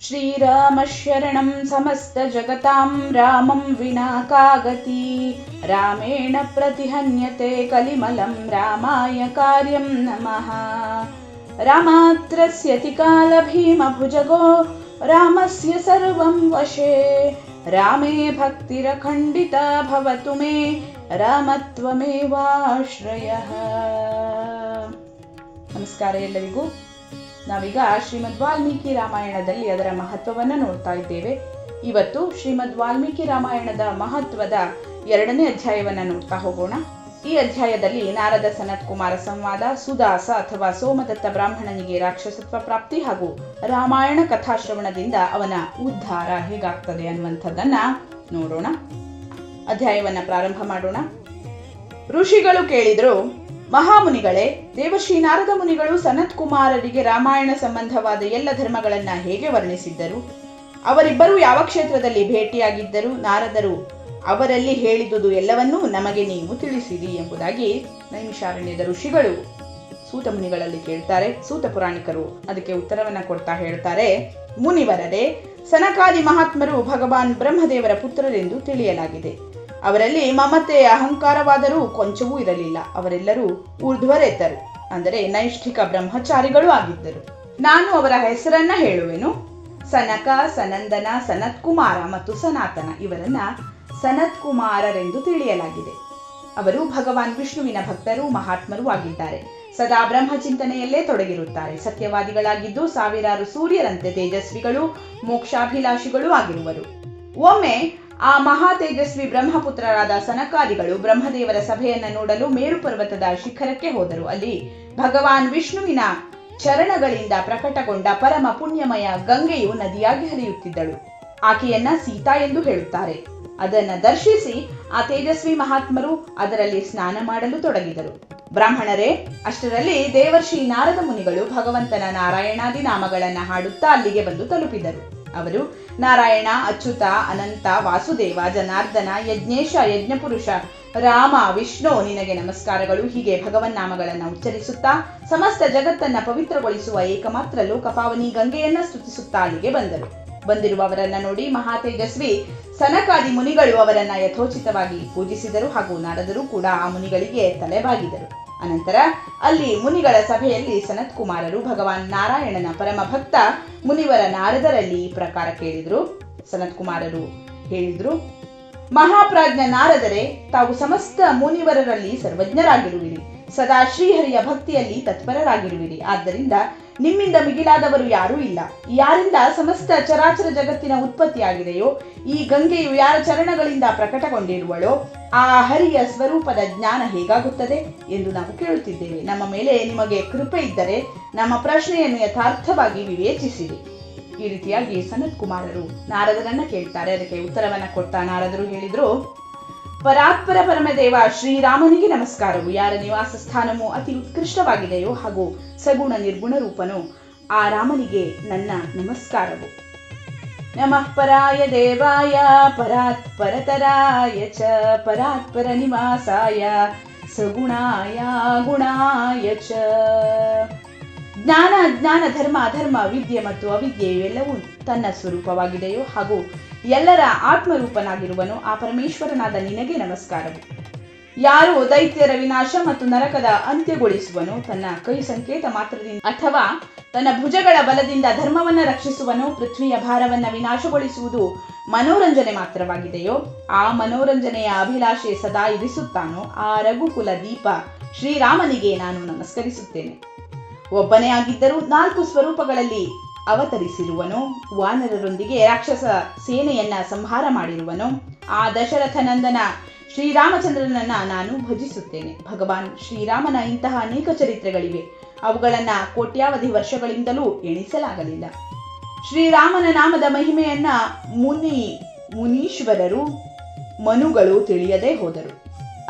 ಶ್ರೀರಾಮ ಶರಣಂ ಸಮಸ್ತ ಜಗತಾಂ ರಾಮಂ ವಿನಾ ಕಾಗತಿ ರಾಮೇಣ ಪ್ರತಿಹನ್ಯತೆ ಕಲಿಮಲಂ ರಾಮಾಯ ಕಾರ್ಯಂ ನಮಃ ರಾಮಾತ್ರಸ್ಯತಿ ಕಾಲ ಭೀಮ ಭುಜಗೋ ರಾಮಸ್ಯ ಸರ್ವಂ ವಶೇ ರಾಮೇ ಭಕ್ತಿರಖಂಡಿತ ಭವತು ಮೇ ರಾಮತ್ವಮೇವಾಶ್ರಯಃ. ನಮಸ್ಕಾರ ಎಲ್ಲರಿಗೂ. ನಾವೀಗ ಶ್ರೀಮದ್ ವಾಲ್ಮೀಕಿ ರಾಮಾಯಣದಲ್ಲಿ ಅದರ ಮಹತ್ವವನ್ನು ನೋಡ್ತಾ ಇದ್ದೇವೆ. ಇವತ್ತು ಶ್ರೀಮದ್ ವಾಲ್ಮೀಕಿ ರಾಮಾಯಣದ ಮಹತ್ವದ 2ನೇ ಅಧ್ಯಾಯವನ್ನು ನೋಡ್ತಾ ಹೋಗೋಣ. ಈ ಅಧ್ಯಾಯದಲ್ಲಿ ನಾರದ ಸನತ್ ಕುಮಾರ ಸಂವಾದ, ಸುದಾಸ ಅಥವಾ ಸೋಮದತ್ತ ಬ್ರಾಹ್ಮಣನಿಗೆ ರಾಕ್ಷಸತ್ವ ಪ್ರಾಪ್ತಿ ಹಾಗೂ ರಾಮಾಯಣ ಕಥಾಶ್ರವಣದಿಂದ ಅವನ ಉದ್ಧಾರ ಹೇಗಾಗ್ತದೆ ಅನ್ನುವಂಥದ್ದನ್ನ ನೋಡೋಣ. ಅಧ್ಯಾಯವನ್ನ ಪ್ರಾರಂಭ ಮಾಡೋಣ. ಋಷಿಗಳು ಕೇಳಿದ್ರು, ಮಹಾಮುನಿಗಳೇ, ದೇವಶ್ರೀ ನಾರದ ಮುನಿಗಳು ಸನತ್ ಕುಮಾರರಿಗೆ ರಾಮಾಯಣ ಸಂಬಂಧವಾದ ಎಲ್ಲ ಧರ್ಮಗಳನ್ನ ಹೇಗೆ ವರ್ಣಿಸಿದ್ದರು? ಅವರಿಬ್ಬರು ಯಾವ ಕ್ಷೇತ್ರದಲ್ಲಿ ಭೇಟಿಯಾಗಿದ್ದರು? ನಾರದರು ಅವರಲ್ಲಿ ಹೇಳಿದುದು ಎಲ್ಲವನ್ನೂ ನಮಗೆ ನೀವು ತಿಳಿಸಿರಿ ಎಂಬುದಾಗಿ ನೈಮಿಷಾರಣ್ಯದ ಋಷಿಗಳು ಸೂತ ಮುನಿಗಳಲ್ಲಿ ಕೇಳ್ತಾರೆ. ಸೂತ ಪುರಾಣಿಕರು ಅದಕ್ಕೆ ಉತ್ತರವನ್ನ ಕೊಡ್ತಾ ಹೇಳ್ತಾರೆ, ಮುನಿವರರೇ, ಸನಕಾದಿ ಮಹಾತ್ಮರು ಭಗವಾನ್ ಬ್ರಹ್ಮದೇವರ ಪುತ್ರರೆಂದು ತಿಳಿಯಲಾಗಿದೆ. ಅವರಲ್ಲಿ ಮಮತೆ ಅಹಂಕಾರವಾದರೂ ಕೊಂಚವೂ ಇರಲಿಲ್ಲ. ಅವರೆಲ್ಲರೂ ಊರ್ಧ್ವರೇತರು, ಅಂದರೆ ನೈಷ್ಠಿಕ ಬ್ರಹ್ಮಚಾರಿಗಳು ಆಗಿದ್ದರು. ನಾನು ಅವರ ಹೆಸರನ್ನ ಹೇಳುವೆನು. ಸನಕ, ಸನಂದನ, ಸನತ್ ಕುಮಾರ ಮತ್ತು ಸನಾತನ ಇವರನ್ನ ಸನತ್ ಕುಮಾರರೆಂದು ತಿಳಿಯಲಾಗಿದೆ. ಅವರು ಭಗವಾನ್ ವಿಷ್ಣುವಿನ ಭಕ್ತರು, ಮಹಾತ್ಮರು ಆಗಿದ್ದಾರೆ. ಸದಾ ಬ್ರಹ್ಮಚಿಂತನೆಯಲ್ಲೇ ತೊಡಗಿರುತ್ತಾರೆ. ಸತ್ಯವಾದಿಗಳಾಗಿದ್ದು ಸಾವಿರಾರು ಸೂರ್ಯರಂತೆ ತೇಜಸ್ವಿಗಳು, ಮೋಕ್ಷಾಭಿಲಾಷಿಗಳು ಆಗಿರುವರು. ಒಮ್ಮೆ ಆ ಮಹಾ ತೇಜಸ್ವಿ ಬ್ರಹ್ಮಪುತ್ರರಾದ ಸನಕಾದಿಗಳು ಬ್ರಹ್ಮದೇವರ ಸಭೆಯನ್ನ ನೋಡಲು ಮೇರು ಪರ್ವತದ ಶಿಖರಕ್ಕೆ ಹೋದರು. ಅಲ್ಲಿ ಭಗವಾನ್ ವಿಷ್ಣುವಿನ ಚರಣಗಳಿಂದ ಪ್ರಕಟಗೊಂಡ ಪರಮ ಪುಣ್ಯಮಯ ಗಂಗೆಯು ನದಿಯಾಗಿ ಹರಿಯುತ್ತಿದ್ದಳು. ಆಕೆಯನ್ನ ಸೀತಾ ಎಂದು ಹೇಳುತ್ತಾರೆ. ಅದನ್ನ ದರ್ಶಿಸಿ ಆ ತೇಜಸ್ವಿ ಮಹಾತ್ಮರು ಅದರಲ್ಲಿ ಸ್ನಾನ ಮಾಡಲು ತೊಡಗಿದರು. ಬ್ರಾಹ್ಮಣರೇ, ಅಷ್ಟರಲ್ಲಿ ದೇವರ್ಷಿ ನಾರದ ಮುನಿಗಳು ಭಗವಂತನ ನಾರಾಯಣಾದಿ ನಾಮಗಳನ್ನ ಹಾಡುತ್ತಾ ಅಲ್ಲಿಗೆ ಬಂದು ತಲುಪಿದರು. ಅವರು ನಾರಾಯಣ, ಅಚ್ಯುತ, ಅನಂತ, ವಾಸುದೇವ, ಜನಾರ್ದನ, ಯಜ್ಞೇಶ, ಯಜ್ಞಪುರುಷ, ರಾಮ, ವಿಷ್ಣು, ನಿನಗೆ ನಮಸ್ಕಾರಗಳು ಹೀಗೆ ಭಗವನ್ ನಾಮಗಳನ್ನ ಉಚ್ಚರಿಸುತ್ತಾ ಸಮಸ್ತ ಜಗತ್ತನ್ನ ಪವಿತ್ರಗೊಳಿಸುವ ಏಕಮಾತ್ರ ಲೋಕಪಾವನಿ ಗಂಗೆಯನ್ನ ಸ್ತುತಿಸುತ್ತಾ ಅಲ್ಲಿಗೆ ಬಂದರು. ಬಂದಿರುವವರನ್ನ ನೋಡಿ ಮಹಾ ತೇಜಸ್ವಿ ಸನಕಾದಿ ಮುನಿಗಳು ಅವರನ್ನ ಯಥೋಚಿತವಾಗಿ ಪೂಜಿಸಿದರು ಹಾಗೂ ನಾರದರು ಕೂಡ ಆ ಮುನಿಗಳಿಗೆ ತಲೆಬಾಗಿದರು. ಅನಂತರ ಅಲ್ಲಿ ಮುನಿಗಳ ಸಭೆಯಲ್ಲಿ ಸನತ್ ಕುಮಾರರು ಭಗವಾನ್ ನಾರಾಯಣನ ಪರಮ ಭಕ್ತ ಮುನಿವರ ನಾರದರಲ್ಲಿ ಈ ಪ್ರಕಾರ ಕೇಳಿದ್ರು. ಸನತ್ ಕುಮಾರರು ಹೇಳಿದ್ರು, ಮಹಾಪ್ರಾಜ್ಞ ನಾರದರೇ, ತಾವು ಸಮಸ್ತ ಮುನಿವರರಲ್ಲಿ ಸರ್ವಜ್ಞರಾಗಿರುವಿರಿ. ಸದಾ ಶ್ರೀಹರಿಯ ಭಕ್ತಿಯಲ್ಲಿ ತತ್ಪರರಾಗಿರುವಿರಿ. ಆದ್ದರಿಂದ ನಿಮ್ಮಿಂದ ಮಿಗಿಲಾದವರು ಯಾರೂ ಇಲ್ಲ. ಯಾರಿಂದ ಸಮಸ್ತ ಚರಾಚರ ಜಗತ್ತಿನ ಉತ್ಪತ್ತಿಯಾಗಿದೆಯೋ, ಈ ಗಂಗೆಯು ಯಾರ ಚರಣಗಳಿಂದ ಪ್ರಕಟಗೊಂಡಿರುವಳೋ ಆ ಹರಿಯ ಸ್ವರೂಪದ ಜ್ಞಾನ ಹೇಗಾಗುತ್ತದೆ ಎಂದು ನಾವು ಕೇಳುತ್ತಿದ್ದೇವೆ. ನಮ್ಮ ಮೇಲೆ ನಿಮಗೆ ಕೃಪೆ ಇದ್ದರೆ ನಮ್ಮ ಪ್ರಶ್ನೆಯನ್ನು ಯಥಾರ್ಥವಾಗಿ ವಿವೇಚಿಸಿರಿ. ಈ ರೀತಿಯಾಗಿ ಸನತ್ ಕುಮಾರರು ನಾರದರನ್ನ ಕೇಳ್ತಾರೆ. ಅದಕ್ಕೆ ಉತ್ತರವನ್ನ ಕೊಡ್ತಾ ನಾರದರು ಹೇಳಿದ್ರು, ಪರಾತ್ಪರ ಪರಮದೇವ ಶ್ರೀರಾಮನಿಗೆ ನಮಸ್ಕಾರವು. ಯಾರ ನಿವಾಸ ಸ್ಥಾನವೂ ಅತಿ ಉತ್ಕೃಷ್ಟವಾಗಿದೆಯೋ ಹಾಗೂ ಸಗುಣ ನಿರ್ಗುಣ ರೂಪನು ಆ ರಾಮನಿಗೆ ನನ್ನ ನಮಸ್ಕಾರವು. ನಮಃ ಪರಾಯ ದೇವಾಯ ಪರಾತ್ಪರತರಾಯ ಚ ಪರಾತ್ಪರ ನಿವಾಸಾಯ ಸಗುಣಾಯ ಗುಣಾಯ ಚ. ಜ್ಞಾನ, ಅಜ್ಞಾನ, ಧರ್ಮ, ಅಧರ್ಮ, ವಿದ್ಯೆ ಮತ್ತು ಅವಿದ್ಯೆಯು ಎಲ್ಲವೂ ತನ್ನ ಸ್ವರೂಪವಾಗಿದೆಯೋ ಹಾಗೂ ಎಲ್ಲರ ಆತ್ಮರೂಪನಾಗಿರುವನು ಆ ಪರಮೇಶ್ವರನಾದ ನಿನಗೆ ನಮಸ್ಕಾರವು. ಯಾರು ದೈತ್ಯರ ವಿನಾಶ ಮತ್ತು ನರಕದ ಅಂತ್ಯಗೊಳಿಸುವನು, ತನ್ನ ಕೈ ಸಂಕೇತ ಮಾತ್ರದಿಂದ ಅಥವಾ ತನ್ನ ಭುಜಗಳ ಬಲದಿಂದ ಧರ್ಮವನ್ನ ರಕ್ಷಿಸುವನು, ಪೃಥ್ವಿಯ ಭಾರವನ್ನ ವಿನಾಶಗೊಳಿಸುವುದು ಮನೋರಂಜನೆ ಮಾತ್ರವಾಗಿದೆಯೋ ಆ ಮನೋರಂಜನೆಯ ಅಭಿಲಾಷೆ ಸದಾ ಇರಿಸುತ್ತಾನೋ ಆ ರಘುಕುಲ ದೀಪ ಶ್ರೀರಾಮನಿಗೆ ನಾನು ನಮಸ್ಕರಿಸುತ್ತೇನೆ. ಒಬ್ಬನೇ ಆಗಿದ್ದರೂ 4 ಸ್ವರೂಪಗಳಲ್ಲಿ ಅವತರಿಸಿರುವನು. ವಾನರರೊಂದಿಗೆ ರಾಕ್ಷಸ ಸೇನೆಯನ್ನ ಸಂಹಾರ ಮಾಡಿರುವನು. ಆ ದಶರಥ ನಂದನ ಶ್ರೀರಾಮಚಂದ್ರನನ್ನ ನಾನು ಭಜಿಸುತ್ತೇನೆ. ಭಗವಾನ್ ಶ್ರೀರಾಮನ ಇಂತಹ ಅನೇಕ ಚರಿತ್ರೆಗಳಿವೆ. ಅವುಗಳನ್ನ ಕೋಟ್ಯಾವಧಿ ವರ್ಷಗಳಿಂದಲೂ ಎಣಿಸಲಾಗಲಿಲ್ಲ. ಶ್ರೀರಾಮನ ನಾಮದ ಮಹಿಮೆಯನ್ನ ಮುನೀಶ್ವರರು, ಮನುಗಳು ತಿಳಿಯದೇ ಹೋದರು.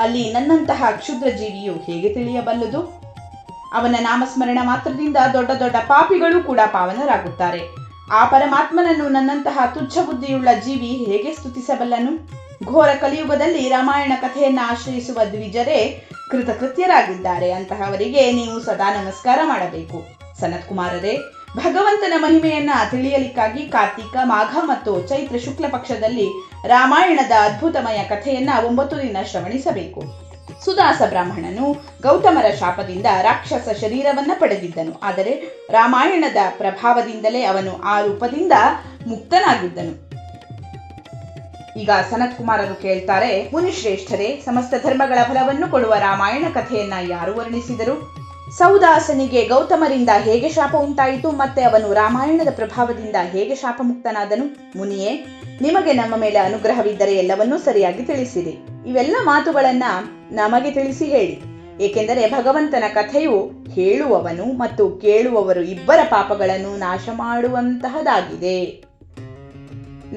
ಅಲ್ಲಿ ನನ್ನಂತಹ ಕ್ಷುದ್ರ ಜೀವಿಯು ಹೇಗೆ ತಿಳಿಯಬಲ್ಲದು? ಅವನ ನಾಮಸ್ಮರಣ ಮಾತ್ರದಿಂದ ದೊಡ್ಡ ದೊಡ್ಡ ಪಾಪಿಗಳು ಕೂಡ ಪಾವನರಾಗುತ್ತಾರೆ. ಆ ಪರಮಾತ್ಮನನ್ನು ನನ್ನಂತಹ ತುಚ್ಛ ಬುದ್ಧಿಯುಳ್ಳ ಜೀವಿ ಹೇಗೆ ಸ್ತುತಿಸಬಲ್ಲನು? ಘೋರ ಕಲಿಯುಗದಲ್ಲಿ ರಾಮಾಯಣ ಕಥೆಯನ್ನ ಆಶ್ರಯಿಸುವ ದ್ವಿಜರೇ ಕೃತಕೃತ್ಯರಾಗಿದ್ದಾರೆ. ಅಂತಹವರಿಗೆ ನೀವು ಸದಾ ನಮಸ್ಕಾರ ಮಾಡಬೇಕು. ಸನತ್ ಕುಮಾರರೇ, ಭಗವಂತನ ಮಹಿಮೆಯನ್ನ ತಿಳಿಯಲಿಕ್ಕಾಗಿ ಕಾರ್ತಿಕ, ಮಾಘ ಮತ್ತು ಚೈತ್ರ ಶುಕ್ಲ ಪಕ್ಷದಲ್ಲಿ ರಾಮಾಯಣದ ಅದ್ಭುತಮಯ ಕಥೆಯನ್ನ 9 ದಿನ ಶ್ರವಣಿಸಬೇಕು. ಸುದಾಸ ಬ್ರಾಹ್ಮಣನು ಗೌತಮರ ಶಾಪದಿಂದ ರಾಕ್ಷಸ ಶರೀರವನ್ನ ಪಡೆದಿದ್ದನು. ಆದರೆ ರಾಮಾಯಣದ ಪ್ರಭಾವದಿಂದಲೇ ಅವನು ಆ ರೂಪದಿಂದ ಮುಕ್ತನಾಗಿದ್ದನು. ಈಗ ಸನತ್ ಕುಮಾರರು ಕೇಳ್ತಾರೆ, ಮುನಿಶ್ರೇಷ್ಠರೇ, ಸಮಸ್ತ ಧರ್ಮಗಳ ಫಲವನ್ನು ಕೊಡುವ ರಾಮಾಯಣ ಕಥೆಯನ್ನ ಯಾರು ವರ್ಣಿಸಿದರು? ಸೌದಾಸನಿಗೆ ಗೌತಮರಿಂದ ಹೇಗೆ ಶಾಪ ಉಂಟಾಯಿತು, ಮತ್ತೆ ಅವನು ರಾಮಾಯಣದ ಪ್ರಭಾವದಿಂದ ಹೇಗೆ ಶಾಪ ಮುಕ್ತನಾದನು? ಮುನಿಯೇ, ನಿಮಗೆ ನಮ್ಮ ಮೇಲೆ ಅನುಗ್ರಹವಿದ್ದರೆ ಎಲ್ಲವನ್ನೂ ಸರಿಯಾಗಿ ತಿಳಿಸಿರಿ. ಇವೆಲ್ಲ ಮಾತುಗಳನ್ನ ನಮಗೆ ತಿಳಿಸಿ ಹೇಳಿ. ಏಕೆಂದರೆ ಭಗವಂತನ ಕಥೆಯು ಹೇಳುವವನು ಮತ್ತು ಕೇಳುವವರು ಇಬ್ಬರ ಪಾಪಗಳನ್ನು ನಾಶ ಮಾಡುವಂತಹದಾಗಿದೆ.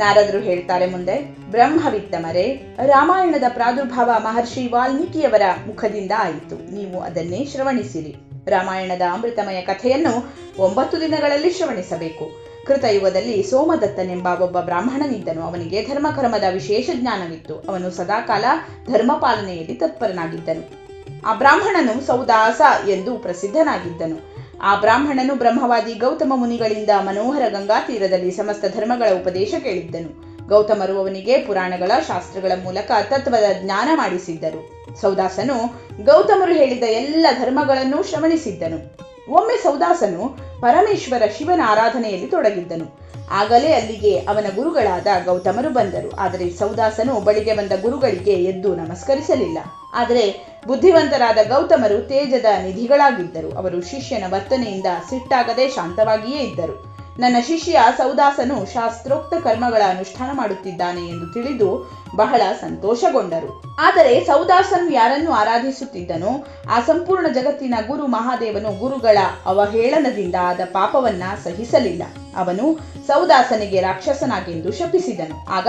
ನಾರದರು ಹೇಳ್ತಾರೆ ಮುಂದೆ, ಬ್ರಹ್ಮವಿತ್ತಮರೇ, ರಾಮಾಯಣದ ಪ್ರಾದುರ್ಭಾವ ಮಹರ್ಷಿ ವಾಲ್ಮೀಕಿಯವರ ಮುಖದಿಂದ ಆಯಿತು. ನೀವು ಅದನ್ನೇ ಶ್ರವಣಿಸಿರಿ. ರಾಮಾಯಣದ ಅಮೃತಮಯ ಕಥೆಯನ್ನು 9 ದಿನಗಳಲ್ಲಿ ಶ್ರವಣಿಸಬೇಕು. ಕೃತಯುಗದಲ್ಲಿ ಸೋಮದತ್ತನೆಂಬ ಒಬ್ಬ ಬ್ರಾಹ್ಮಣನಿದ್ದನು. ಅವನಿಗೆ ಧರ್ಮಕರ್ಮದ ವಿಶೇಷ ಜ್ಞಾನವಿತ್ತು. ಅವನು ಸದಾಕಾಲ ಧರ್ಮಪಾಲನೆಯಲ್ಲಿ ತತ್ಪರನಾಗಿದ್ದನು. ಆ ಬ್ರಾಹ್ಮಣನು ಸೌದಾಸ ಎಂದು ಪ್ರಸಿದ್ಧನಾಗಿದ್ದನು. ಆ ಬ್ರಾಹ್ಮಣನು ಬ್ರಹ್ಮವಾದಿ ಗೌತಮ ಮುನಿಗಳಿಂದ ಮನೋಹರ ಗಂಗಾ ತೀರದಲ್ಲಿ ಸಮಸ್ತ ಧರ್ಮಗಳ ಉಪದೇಶ ಕೇಳಿದ್ದನು. ಗೌತಮರು ಅವನಿಗೆ ಪುರಾಣಗಳ ಶಾಸ್ತ್ರಗಳ ಮೂಲಕ ತತ್ವದ ಜ್ಞಾನ ಮಾಡಿಸಿದ್ದರು. ಸೌದಾಸನು ಗೌತಮರು ಹೇಳಿದ ಎಲ್ಲ ಧರ್ಮಗಳನ್ನು ಶ್ರವಣಿಸಿದ್ದನು. ಒಮ್ಮೆ ಸೌದಾಸನು ಪರಮೇಶ್ವರ ಶಿವನ ಆರಾಧನೆಯಲ್ಲಿ ತೊಡಗಿದ್ದನು. ಆಗಲೇ ಅಲ್ಲಿಗೆ ಅವನ ಗುರುಗಳಾದ ಗೌತಮರು ಬಂದರು. ಆದರೆ ಸೌದಾಸನು ಬಳಿಗೆ ಬಂದ ಗುರುಗಳಿಗೆ ಎದ್ದು ನಮಸ್ಕರಿಸಲಿಲ್ಲ. ಆದರೆ ಬುದ್ಧಿವಂತರಾದ ಗೌತಮರು ತೇಜದ ನಿಧಿಗಳಾಗಿದ್ದರು. ಅವರು ಶಿಷ್ಯನ ವರ್ತನೆಯಿಂದ ಸಿಟ್ಟಾಗದೆ ಶಾಂತವಾಗಿಯೇ ಇದ್ದರು. ನನ್ನ ಶಿಷ್ಯ ಸೌದಾಸನು ಶಾಸ್ತ್ರೋಕ್ತ ಕರ್ಮಗಳ ಅನುಷ್ಠಾನ ಮಾಡುತ್ತಿದ್ದಾನೆ ಎಂದು ತಿಳಿದು ಬಹಳ ಸಂತೋಷಗೊಂಡರು. ಆದರೆ ಸೌದಾಸನು ಯಾರನ್ನು ಆರಾಧಿಸುತ್ತಿದ್ದನೋ ಆ ಸಂಪೂರ್ಣ ಜಗತ್ತಿನ ಗುರು ಮಹಾದೇವನು ಗುರುಗಳ ಅವಹೇಳನದಿಂದ ಆದ ಪಾಪವನ್ನ ಸಹಿಸಲಿಲ್ಲ. ಅವನು ಸೌದಾಸನಿಗೆ ರಾಕ್ಷಸನಾಗೆಂದು ಶಪಿಸಿದನು. ಆಗ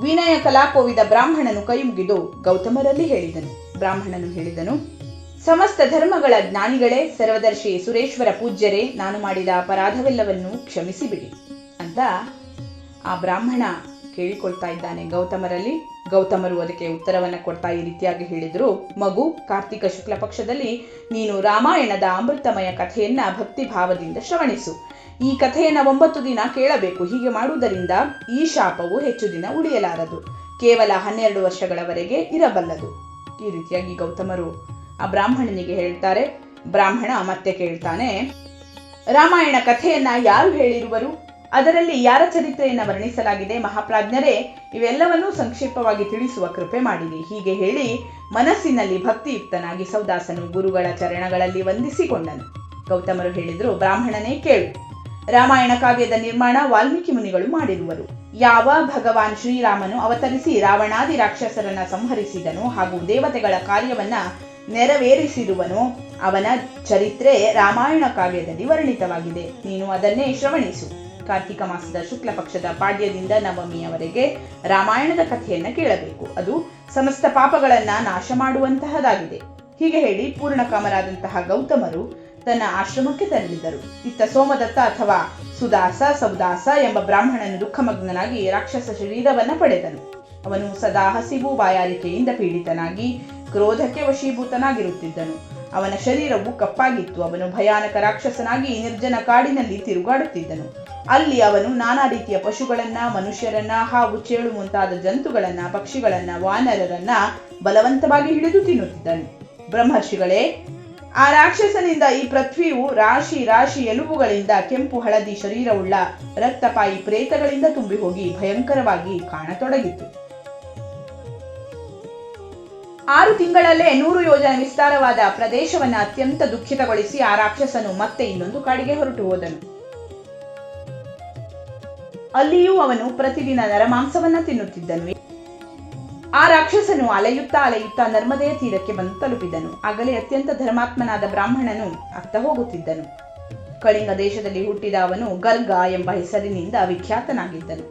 ವಿನಯ ಕಲಾಕೋವಿದ ಬ್ರಾಹ್ಮಣನು ಕೈ ಮುಗಿದು ಗೌತಮರಲ್ಲಿ ಹೇಳಿದನು. ಬ್ರಾಹ್ಮಣನು ಹೇಳಿದನು, ಸಮಸ್ತ ಧರ್ಮಗಳ ಜ್ಞಾನಿಗಳೇ, ಸರ್ವದರ್ಶಿ ಸುರೇಶ್ವರ ಪೂಜ್ಯರೇ, ನಾನು ಮಾಡಿದ ಅಪರಾಧವೆಲ್ಲವನ್ನು ಕ್ಷಮಿಸಿಬಿಡಿ ಅಂತ ಆ ಬ್ರಾಹ್ಮಣ ಕೇಳಿಕೊಳ್ತಾ ಇದ್ದಾನೆ ಗೌತಮರಲ್ಲಿ. ಗೌತಮರು ಅದಕ್ಕೆ ಉತ್ತರವನ್ನ ಕೊಡ್ತಾ ಈ ರೀತಿಯಾಗಿ ಹೇಳಿದ್ರು, ಮಗು, ಕಾರ್ತಿಕ ಶುಕ್ಲ ಪಕ್ಷದಲ್ಲಿ ನೀನು ರಾಮಾಯಣದ ಅಮೃತಮಯ ಕಥೆಯನ್ನ ಭಕ್ತಿ ಭಾವದಿಂದ ಶ್ರವಣಿಸು. ಈ ಕಥೆಯನ್ನ 9 ದಿನ ಕೇಳಬೇಕು. ಹೀಗೆ ಮಾಡುವುದರಿಂದ ಈ ಶಾಪವು ಹೆಚ್ಚು ದಿನ ಉಳಿಯಲಾರದು, ಕೇವಲ 12 ವರ್ಷಗಳವರೆಗೆ ಇರಬಲ್ಲದು. ಈ ರೀತಿಯಾಗಿ ಗೌತಮರು ಆ ಬ್ರಾಹ್ಮಣನಿಗೆ ಹೇಳ್ತಾರೆ. ಬ್ರಾಹ್ಮಣ ಮತ್ತೆ ಕೇಳ್ತಾನೆ, ರಾಮಾಯಣ ಕಥೆಯನ್ನ ಯಾರು ಹೇಳಿರುವರು? ಅದರಲ್ಲಿ ಯಾರ ಚರಿತ್ರೆಯನ್ನ ವರ್ಣಿಸಲಾಗಿದೆ? ಮಹಾಪ್ರಾಜ್ಞರೇ, ಇವೆಲ್ಲವನ್ನೂ ಸಂಕ್ಷೇಪವಾಗಿ ತಿಳಿಸುವ ಕೃಪೆ ಮಾಡಿರಿ. ಹೀಗೆ ಹೇಳಿ ಮನಸ್ಸಿನಲ್ಲಿ ಭಕ್ತಿಯುಕ್ತನಾಗಿ ಸೌದಾಸನು ಗುರುಗಳ ಚರಣಗಳಲ್ಲಿ ವಂದಿಸಿಕೊಂಡನು. ಗೌತಮರು ಹೇಳಿದ್ರು, ಬ್ರಾಹ್ಮಣನೇ ಕೇಳು. ರಾಮಾಯಣ ಕಾವ್ಯದ ನಿರ್ಮಾಣ ವಾಲ್ಮೀಕಿ ಮುನಿಗಳು ಮಾಡಿರುವರು. ಯಾವ ಭಗವಾನ್ ಶ್ರೀರಾಮನು ಅವತರಿಸಿ ರಾವಣಾದಿ ರಾಕ್ಷಸರನ್ನ ಸಂಹರಿಸಿದನು ಹಾಗೂ ದೇವತೆಗಳ ಕಾರ್ಯವನ್ನ ನೆರವೇರಿಸಿರುವನು, ಅವನ ಚರಿತ್ರೆ ರಾಮಾಯಣ ಕಾವ್ಯದಲ್ಲಿ ವರ್ಣಿತವಾಗಿದೆ. ನೀನು ಅದನ್ನೇ ಶ್ರವಣಿಸು. ಕಾರ್ತಿಕ ಮಾಸದ ಶುಕ್ಲ ಪಕ್ಷದ ಪಾಡ್ಯದಿಂದ ನವಮಿಯವರೆಗೆ ರಾಮಾಯಣದ ಕಥೆಯನ್ನ ಕೇಳಬೇಕು. ಅದು ಸಮಸ್ತ ಪಾಪಗಳನ್ನ ನಾಶ ಮಾಡುವಂತಹದಾಗಿದೆ. ಹೀಗೆ ಹೇಳಿ ಪೂರ್ಣಕಾಮರಾದಂತಹ ಗೌತಮರು ತನ್ನ ಆಶ್ರಮಕ್ಕೆ ತೆರಳಿದರು. ಇತ್ತ ಸೋಮದತ್ತ ಅಥವಾ ಸುದಾಸ, ಸೌದಾಸ ಎಂಬ ಬ್ರಾಹ್ಮಣನು ದುಃಖಮಗ್ನನಾಗಿ ರಾಕ್ಷಸ ಶರೀರವನ್ನ ಪಡೆದನು. ಅವನು ಸದಾ ಹಸಿವು, ಬಾಯಾರಿಕೆಯಿಂದ ಪೀಡಿತನಾಗಿ ಕ್ರೋಧಕ್ಕೆ ವಶೀಭೂತನಾಗಿರುತ್ತಿದ್ದನು. ಅವನ ಶರೀರವು ಕಪ್ಪಾಗಿತ್ತು. ಅವನು ಭಯಾನಕ ರಾಕ್ಷಸನಾಗಿ ನಿರ್ಜನ ಕಾಡಿನಲ್ಲಿ ತಿರುಗಾಡುತ್ತಿದ್ದನು. ಅಲ್ಲಿ ಅವನು ನಾನಾ ರೀತಿಯ ಪಶುಗಳನ್ನ, ಮನುಷ್ಯರನ್ನ, ಹಾವು, ಚೇಳು ಮುಂತಾದ ಜಂತುಗಳನ್ನ, ಪಕ್ಷಿಗಳನ್ನ, ವಾನರರನ್ನ ಬಲವಂತವಾಗಿ ಹಿಡಿದು ತಿನ್ನುತ್ತಿದ್ದನು. ಬ್ರಹ್ಮರ್ಷಿಗಳೇ, ಆ ರಾಕ್ಷಸನಿಂದ ಈ ಪೃಥ್ವಿಯು ರಾಶಿ ರಾಶಿ ಎಲುಬುಗಳಿಂದ, ಕೆಂಪು ಹಳದಿ ಶರೀರವುಳ್ಳ ರಕ್ತಪಾಯಿ ಪ್ರೇತಗಳಿಂದ ತುಂಬಿ ಹೋಗಿ ಭಯಂಕರವಾಗಿ ಕಾಣತೊಡಗಿತು. 6 ತಿಂಗಳಲ್ಲೇ 100 ಯೋಜನ ವಿಸ್ತಾರವಾದ ಪ್ರದೇಶವನ್ನು ಅತ್ಯಂತ ದುಃಖಿತಗೊಳಿಸಿ ಆ ರಾಕ್ಷಸನು ಮತ್ತೆ ಇನ್ನೊಂದು ಕಾಡಿಗೆ ಹೊರಟು ಹೋದನು. ಅಲ್ಲಿಯೂ ಅವನು ಪ್ರತಿದಿನ ನರಮಾಂಸವನ್ನ ತಿನ್ನುತ್ತಿದ್ದನು. ಆ ರಾಕ್ಷಸನು ಅಲೆಯುತ್ತಾ ನರ್ಮದೆಯ ತೀರಕ್ಕೆ ಬಂದು ತಲುಪಿದನು. ಆಗಲೇ ಅತ್ಯಂತ ಧರ್ಮಾತ್ಮನಾದ ಬ್ರಾಹ್ಮಣನು ಅತ್ತ ಹೋಗುತ್ತಿದ್ದನು. ಕಳಿಂಗ ದೇಶದಲ್ಲಿ ಹುಟ್ಟಿದ ಅವನು ಗರ್ಗ ಎಂಬ ಹೆಸರಿನಿಂದ ವಿಖ್ಯಾತನಾಗಿದ್ದನು.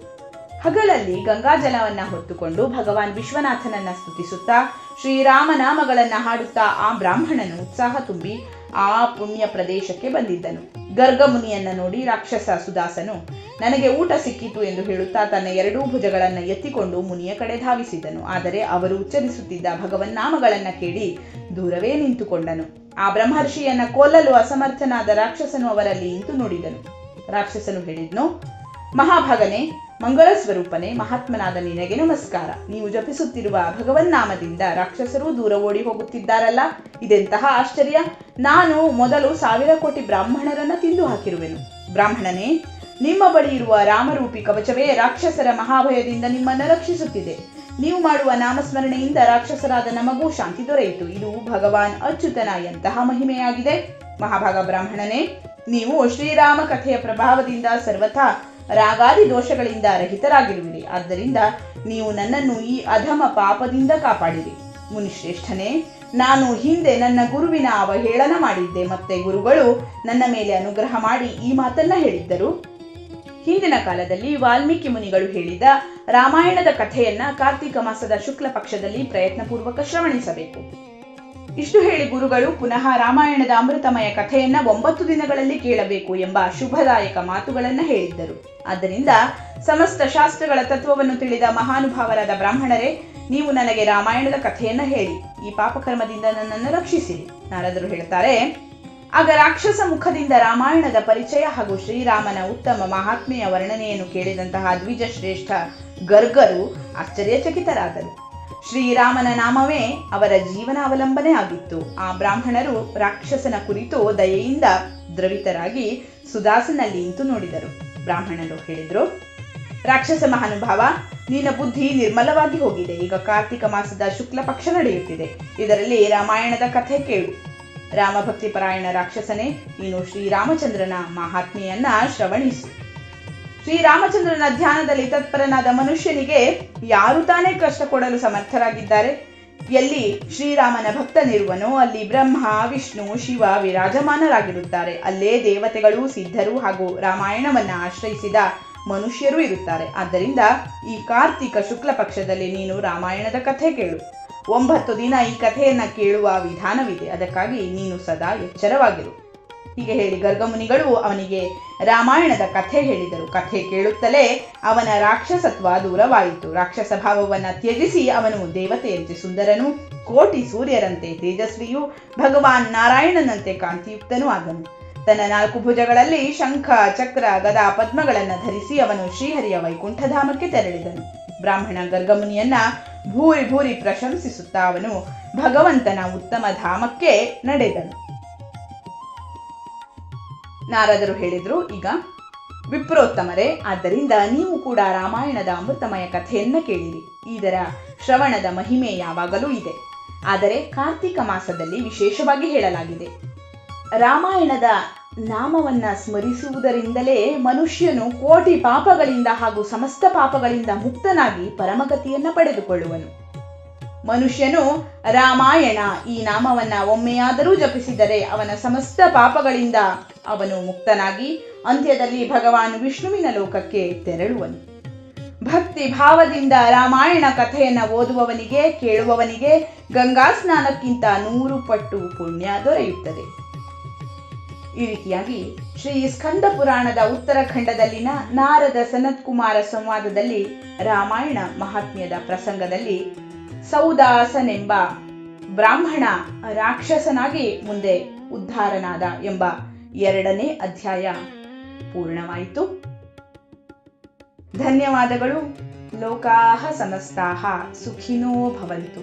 ಹಗಲಲ್ಲಿ ಗಂಗಾಜಲವನ್ನ ಹೊತ್ತುಕೊಂಡು ಭಗವಾನ್ ವಿಶ್ವನಾಥನನ್ನ ಸ್ತುತಿಸುತ್ತಾ ಶ್ರೀರಾಮನಾಮಗಳನ್ನ ಹಾಡುತ್ತಾ ಆ ಬ್ರಾಹ್ಮಣನು ಉತ್ಸಾಹ ತುಂಬಿ ಆ ಪುಣ್ಯ ಪ್ರದೇಶಕ್ಕೆ ಬಂದಿದ್ದನು. ಗರ್ಗ ಮುನಿಯನ್ನ ನೋಡಿ ರಾಕ್ಷಸ ಸುದಾಸನು ನನಗೆ ಊಟ ಸಿಕ್ಕಿತು ಎಂದು ಹೇಳುತ್ತಾ ತನ್ನ 2 ಭುಜಗಳನ್ನ ಎತ್ತಿಕೊಂಡು ಮುನಿಯ ಕಡೆ ಧಾವಿಸಿದನು. ಆದರೆ ಅವರು ಉಚ್ಚರಿಸುತ್ತಿದ್ದ ಭಗವನ್ನಾಮಗಳನ್ನ ಕೇಳಿ ದೂರವೇ ನಿಂತುಕೊಂಡನು. ಆ ಬ್ರಹ್ಮರ್ಷಿಯನ್ನ ಕೊಲ್ಲಲು ಅಸಮರ್ಥನಾದ ರಾಕ್ಷಸನು ಅವರಲ್ಲಿ ನಿಂತು ನೋಡಿದನು. ರಾಕ್ಷಸನು ಹೇಳಿದ್ನು, ಮಹಾಭಾಗನೇ, ಮಂಗಳ ಸ್ವರೂಪನೇ, ಮಹಾತ್ಮನಾದ ನಿನಗೆ ನಮಸ್ಕಾರ. ನೀವು ಜಪಿಸುತ್ತಿರುವ ಭಗವನ್ನಾಮದಿಂದ ರಾಕ್ಷಸರು ದೂರ ಓಡಿ ಹೋಗುತ್ತಿದ್ದಾರಲ್ಲ, ಇದೆಂತಹ ಆಶ್ಚರ್ಯ. ನಾನು ಮೊದಲು 1000 ಕೋಟಿ ಬ್ರಾಹ್ಮಣರನ್ನ ತಿಂದು ಹಾಕಿರುವೆನು. ಬ್ರಾಹ್ಮಣನೇ, ನಿಮ್ಮ ಬಳಿ ಇರುವ ರಾಮರೂಪಿ ಕವಚವೇ ರಾಕ್ಷಸರ ಮಹಾಭಯದಿಂದ ನಿಮ್ಮನ್ನು ರಕ್ಷಿಸುತ್ತಿದೆ. ನೀವು ಮಾಡುವ ನಾಮಸ್ಮರಣೆಯಿಂದ ರಾಕ್ಷಸರಾದ ನಮಗೂ ಶಾಂತಿ ದೊರೆಯಿತು. ಇದು ಭಗವಾನ್ ಅಚ್ಯುತನ ಎಂತಹ ಮಹಿಮೆಯಾಗಿದೆ. ಮಹಾಭಾಗ ಬ್ರಾಹ್ಮಣನೇ, ನೀವು ಶ್ರೀರಾಮ ಕಥೆಯ ಪ್ರಭಾವದಿಂದ ಸರ್ವಥಾ ರಾಗಾದಿ ದೋಷಗಳಿಂದ ರಹಿತರಾಗಿರುವಿರಿ. ಆದ್ದರಿಂದ ನೀವು ನನ್ನನ್ನು ಈ ಅಧಮ ಪಾಪದಿಂದ ಕಾಪಾಡಿರಿ. ಮುನಿಶ್ರೇಷ್ಠನೇ, ನಾನು ಹಿಂದೆ ನನ್ನ ಗುರುವಿನ ಅವಹೇಳನ ಮಾಡಿದ್ದೆ. ಮತ್ತೆ ಗುರುಗಳು ನನ್ನ ಮೇಲೆ ಅನುಗ್ರಹ ಮಾಡಿ ಈ ಮಾತನ್ನ ಹೇಳಿದ್ದರು. ಹಿಂದಿನ ಕಾಲದಲ್ಲಿ ವಾಲ್ಮೀಕಿ ಮುನಿಗಳು ಹೇಳಿದ ರಾಮಾಯಣದ ಕಥೆಯನ್ನ ಕಾರ್ತಿಕ ಮಾಸದ ಶುಕ್ಲ ಪಕ್ಷದಲ್ಲಿ ಪ್ರಯತ್ನಪೂರ್ವಕ ಶ್ರವಣಿಸಬೇಕು. ಇಷ್ಟು ಹೇಳಿ ಗುರುಗಳು ಪುನಃ ರಾಮಾಯಣದ ಅಮೃತಮಯ ಕಥೆಯನ್ನ 9 ದಿನಗಳಲ್ಲಿ ಕೇಳಬೇಕು ಎಂಬ ಶುಭದಾಯಕ ಮಾತುಗಳನ್ನ ಹೇಳಿದ್ದರು. ಆದ್ದರಿಂದ ಸಮಸ್ತ ಶಾಸ್ತ್ರಗಳ ತತ್ವವನ್ನು ತಿಳಿದ ಮಹಾನುಭಾವರಾದ ಬ್ರಾಹ್ಮಣರೇ, ನೀವು ನನಗೆ ರಾಮಾಯಣದ ಕಥೆಯನ್ನ ಹೇಳಿ ಈ ಪಾಪಕರ್ಮದಿಂದ ನನ್ನನ್ನು ರಕ್ಷಿಸಿರಿ. ನಾರದರು ಹೇಳ್ತಾರೆ, ಆಗ ರಾಕ್ಷಸ ಮುಖದಿಂದ ರಾಮಾಯಣದ ಪರಿಚಯ ಹಾಗೂ ಶ್ರೀರಾಮನ ಉತ್ತಮ ಮಹಾತ್ಮೆಯ ವರ್ಣನೆಯನ್ನು ಕೇಳಿದಂತಹ ದ್ವಿಜ ಶ್ರೇಷ್ಠ ಗರ್ಗರು ಆಶ್ಚರ್ಯಚಕಿತರಾದರು. ಶ್ರೀರಾಮನ ನಾಮವೇ ಅವರ ಜೀವನ ಅವಲಂಬನೆ ಆಗಿತ್ತು. ಆ ಬ್ರಾಹ್ಮಣರು ರಾಕ್ಷಸನ ಕುರಿತು ದಯೆಯಿಂದ ದ್ರವಿತರಾಗಿ ಸುದಾಸನಲ್ಲಿ ನಿಂತು ನೋಡಿದರು. ಬ್ರಾಹ್ಮಣರು ಹೇಳಿದ್ರು, ರಾಕ್ಷಸ ಮಹಾನುಭಾವ, ನಿನ್ನ ಬುದ್ಧಿ ನಿರ್ಮಲವಾಗಿ ಹೋಗಿದೆ. ಈಗ ಕಾರ್ತಿಕ ಮಾಸದ ಶುಕ್ಲ ಪಕ್ಷ ನಡೆಯುತ್ತಿದೆ. ಇದರಲ್ಲಿ ರಾಮಾಯಣದ ಕಥೆ ಕೇಳು. ರಾಮಭಕ್ತಿ ಪರಾಯಣ ರಾಕ್ಷಸನೇ, ನೀನು ಶ್ರೀರಾಮಚಂದ್ರನ ಮಹಾತ್ಮೆಯನ್ನ ಶ್ರವಣಿಸು. ಶ್ರೀರಾಮಚಂದ್ರನ ಧ್ಯಾನದಲ್ಲಿ ತತ್ಪರನಾದ ಮನುಷ್ಯನಿಗೆ ಯಾರು ತಾನೇ ಕಷ್ಟ ಕೊಡಲು ಸಮರ್ಥರಾಗಿದ್ದಾರೆ? ಎಲ್ಲಿ ಶ್ರೀರಾಮನ ಭಕ್ತನಿರುವನೋ ಅಲ್ಲಿ ಬ್ರಹ್ಮ, ವಿಷ್ಣು, ಶಿವ ವಿರಾಜಮಾನರಾಗಿರುತ್ತಾರೆ. ಅಲ್ಲೇ ದೇವತೆಗಳು, ಸಿದ್ಧರು ಹಾಗೂ ರಾಮಾಯಣವನ್ನ ಆಶ್ರಯಿಸಿದ ಮನುಷ್ಯರು ಇರುತ್ತಾರೆ. ಆದ್ದರಿಂದ ಈ ಕಾರ್ತಿಕ ಶುಕ್ಲ ಪಕ್ಷದಲ್ಲಿ ನೀನು ರಾಮಾಯಣದ ಕಥೆ ಕೇಳು. 9 ದಿನ ಈ ಕಥೆಯನ್ನ ಕೇಳುವ ವಿಧಾನವಿದೆ. ಅದಕ್ಕಾಗಿ ನೀನು ಸದಾ ಎಚ್ಚರವಾಗಿರು. ಹೀಗೆ ಹೇಳಿ ಗರ್ಗಮುನಿಗಳು ಅವನಿಗೆ ರಾಮಾಯಣದ ಕಥೆ ಹೇಳಿದರು. ಕಥೆ ಕೇಳುತ್ತಲೇ ಅವನ ರಾಕ್ಷಸತ್ವ ದೂರವಾಯಿತು. ರಾಕ್ಷಸ ಭಾವವನ್ನ ತ್ಯಜಿಸಿ ಅವನು ದೇವತೆಯಂತೆ ಸುಂದರನು, ಕೋಟಿ ಸೂರ್ಯರಂತೆ ತೇಜಸ್ವಿಯು, ಭಗವಾನ್ ನಾರಾಯಣನಂತೆ ಕಾಂತಿಯುಕ್ತನೂ ಆದನು. ತನ್ನ 4 ಭುಜಗಳಲ್ಲಿ ಶಂಖ, ಚಕ್ರ, ಗದಾ, ಪದ್ಮಗಳನ್ನು ಧರಿಸಿ ಅವನು ಶ್ರೀಹರಿಯ ವೈಕುಂಠಧಾಮಕ್ಕೆ ತೆರಳಿದನು. ಬ್ರಾಹ್ಮಣ ಗರ್ಗಮುನಿಯನ್ನ ಭೂರಿ ಭೂರಿ ಪ್ರಶಂಸಿಸುತ್ತಾ ಅವನು ಭಗವಂತನ ಉತ್ತಮ ಧಾಮಕ್ಕೆ ನಡೆದನು. ನಾರದರು ಹೇಳಿದ್ರು, ಈಗ ವಿಪ್ರೋತ್ತಮರೇ, ಆದ್ದರಿಂದ ನೀವು ಕೂಡ ರಾಮಾಯಣದ ಅಮೃತಮಯ ಕಥೆಯನ್ನ ಕೇಳಿರಿ. ಇದರ ಶ್ರವಣದ ಮಹಿಮೆ ಯಾವಾಗಲೂ ಇದೆ. ಆದರೆ ಕಾರ್ತಿಕ ಮಾಸದಲ್ಲಿ ವಿಶೇಷವಾಗಿ ಹೇಳಲಾಗಿದೆ. ರಾಮಾಯಣದ ನಾಮವನ್ನ ಸ್ಮರಿಸುವುದರಿಂದಲೇ ಮನುಷ್ಯನು ಕೋಟಿ ಪಾಪಗಳಿಂದ ಹಾಗೂ ಸಮಸ್ತ ಪಾಪಗಳಿಂದ ಮುಕ್ತನಾಗಿ ಪರಮಗತಿಯನ್ನ ಪಡೆದುಕೊಳ್ಳುವನು. ಮನುಷ್ಯನು ರಾಮಾಯಣ ಈ ನಾಮವನ್ನ ಒಮ್ಮೆಯಾದರೂ ಜಪಿಸಿದರೆ ಅವನ ಸಮಸ್ತ ಪಾಪಗಳಿಂದ ಅವನು ಮುಕ್ತನಾಗಿ ಅಂತ್ಯದಲ್ಲಿ ಭಗವಾನ್ ವಿಷ್ಣುವಿನ ಲೋಕಕ್ಕೆ ತೆರಳುವನು. ಭಕ್ತಿ ಭಾವದಿಂದ ರಾಮಾಯಣ ಕಥೆಯನ್ನ ಓದುವವನಿಗೆ, ಕೇಳುವವನಿಗೆ ಗಂಗಾ ಸ್ನಾನಕ್ಕಿಂತ 100 ಪಟ್ಟು ಪುಣ್ಯ ದೊರೆಯುತ್ತದೆ. ಈ ರೀತಿಯಾಗಿ ಶ್ರೀ ಸ್ಕಂದ ಪುರಾಣದ ಉತ್ತರಖಂಡದಲ್ಲಿನ ನಾರದ ಸನತ್ ಕುಮಾರ ಸಂವಾದದಲ್ಲಿ ರಾಮಾಯಣ ಮಹಾತ್ಮ್ಯದ ಪ್ರಸಂಗದಲ್ಲಿ ಸೌದಾಸನೆಂಬ ಬ್ರಾಹ್ಮಣ ರಾಕ್ಷಸನಾಗಿ ಮುಂದೆ ಉದ್ಧಾರನಾದ ಎಂಬ 2ನೇ ಅಧ್ಯಾಯ ಪೂರ್ಣವಾಯಿತು. ಧನ್ಯವಾದಗಳು. ಲೋಕಾಹ ಸಮಸ್ತಾಹ ಸುಖಿನೋ ಭವಂತು.